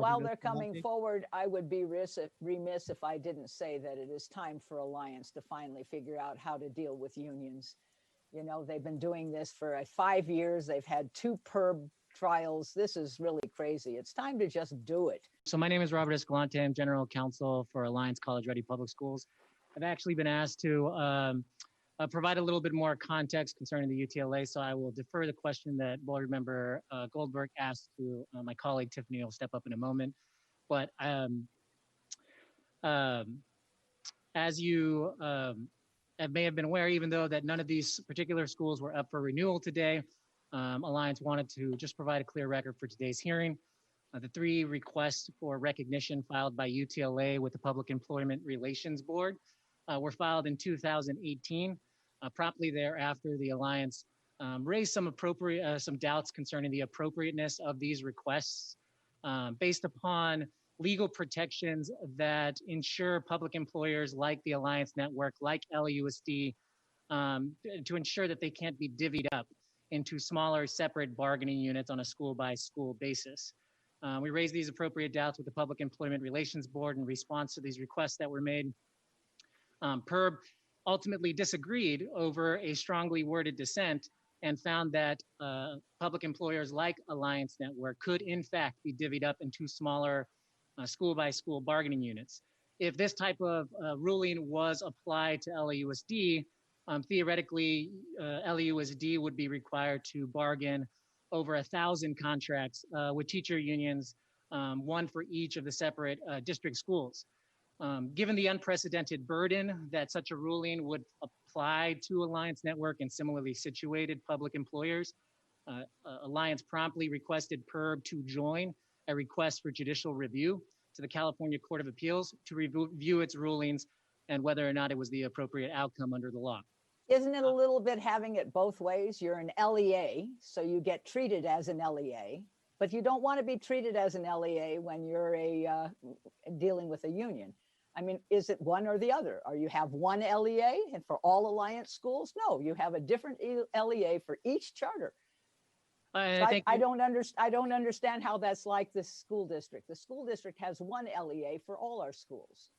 while they're coming forward, I would be remiss if I didn't say that it is time for Alliance to finally figure out how to deal with unions. You know, they've been doing this for 5 years. They've had 2 PERB trials. This is really crazy. It's time to just do it. So my name is Robert Escalante. I'm General Counsel for Alliance College Ready Public Schools. I've actually been asked to provide a little bit more context concerning the UTLA, so I will defer the question that Board Member Goldberg asked to my colleague Tiffany. Will step up in a moment. But as you may have been aware, even though that none of these particular schools were up for renewal today, Alliance wanted to just provide a clear record for today's hearing. The 3 requests for recognition filed by UTLA with the Public Employment Relations Board were filed in 2018. Promptly thereafter, the Alliance raised some doubts concerning the appropriateness of these requests based upon legal protections that ensure public employers like the Alliance Network, like LAUSD, to ensure that they can't be divvied up into smaller separate bargaining units on a school-by-school basis. We raised these appropriate doubts with the Public Employment Relations Board in response to these requests that were made. PERB ultimately disagreed over a strongly worded dissent and found that public employers like Alliance Network could in fact be divvied up into smaller school-by-school bargaining units. If this type of ruling was applied to LAUSD, theoretically, LAUSD would be required to bargain over 1,000 contracts with teacher unions, 1 for each of the separate district schools. Given the unprecedented burden that such a ruling would apply to Alliance Network and similarly situated public employers, Alliance promptly requested PERB to join a request for judicial review to the California Court of Appeals to review its rulings and whether or not it was the appropriate outcome under the law. Isn't it a little bit having it both ways? You're an LEA, so you get treated as an LEA, but you don't want to be treated as an LEA when you're dealing with a union. I mean, is it one or the other? Or you have one LEA and for all Alliance schools? No, you have a different LEA for each charter. I don't understand how that's like the school district. The school district has one LEA for all our schools.